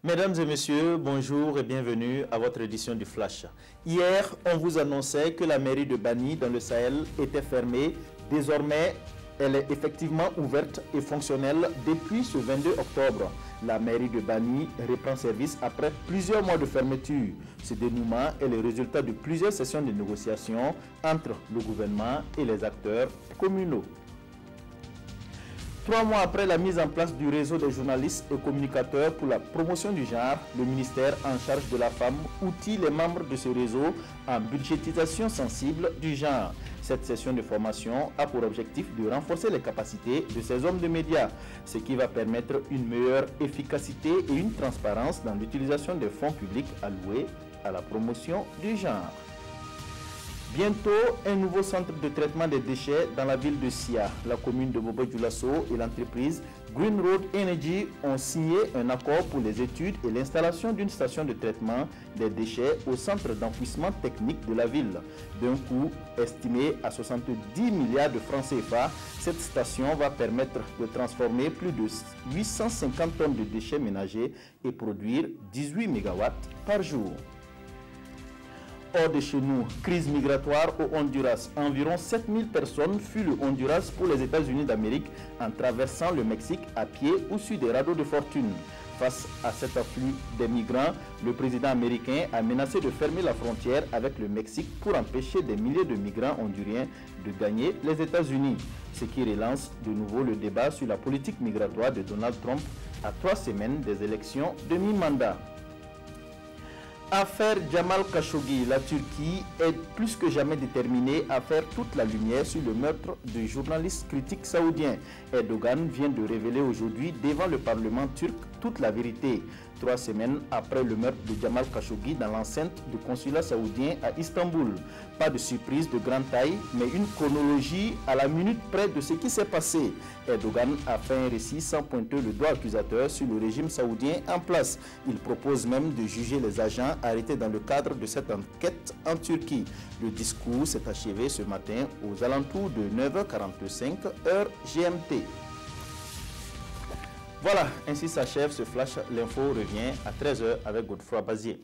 Mesdames et messieurs, bonjour et bienvenue à votre édition du Flash. Hier, on vous annonçait que la mairie de Bani dans le Sahel était fermée. Désormais, elle est effectivement ouverte et fonctionnelle depuis ce 22 octobre. La mairie de Bani reprend service après plusieurs mois de fermeture. Ce dénouement est le résultat de plusieurs sessions de négociations entre le gouvernement et les acteurs communaux. 3 mois après la mise en place du réseau des journalistes et communicateurs pour la promotion du genre, le ministère en charge de la femme outille les membres de ce réseau en budgétisation sensible du genre. Cette session de formation a pour objectif de renforcer les capacités de ces hommes de médias, ce qui va permettre une meilleure efficacité et une transparence dans l'utilisation des fonds publics alloués à la promotion du genre. Bientôt, un nouveau centre de traitement des déchets dans la ville de Sia. La commune de Bobo-Dioulasso et l'entreprise Green Road Energy ont signé un accord pour les études et l'installation d'une station de traitement des déchets au centre d'enfouissement technique de la ville. D'un coût estimé à 70 milliards de francs CFA, cette station va permettre de transformer plus de 850 tonnes de déchets ménagers et produire 18 MW par jour. Hors de chez nous, crise migratoire au Honduras. Environ 7000 personnes fuient le Honduras pour les États-Unis d'Amérique en traversant le Mexique à pied ou sur des radeaux de fortune. Face à cet afflux des migrants, le président américain a menacé de fermer la frontière avec le Mexique pour empêcher des milliers de migrants honduriens de gagner les États-Unis. Ce qui relance de nouveau le débat sur la politique migratoire de Donald Trump à 3 semaines des élections de mi-mandat. Affaire Jamal Khashoggi, la Turquie est plus que jamais déterminée à faire toute la lumière sur le meurtre du journaliste critique saoudien. Erdogan vient de révéler aujourd'hui devant le Parlement turc toute la vérité. 3 semaines après le meurtre de Jamal Khashoggi dans l'enceinte du consulat saoudien à Istanbul. Pas de surprise de grande taille, mais une chronologie à la minute près de ce qui s'est passé. Erdogan a fait un récit sans pointer le doigt accusateur sur le régime saoudien en place. Il propose même de juger les agents arrêtés dans le cadre de cette enquête en Turquie. Le discours s'est achevé ce matin aux alentours de 9h45 heure GMT. Voilà, ainsi s'achève ce flash. L'info revient à 13h avec Godefroy Bazier.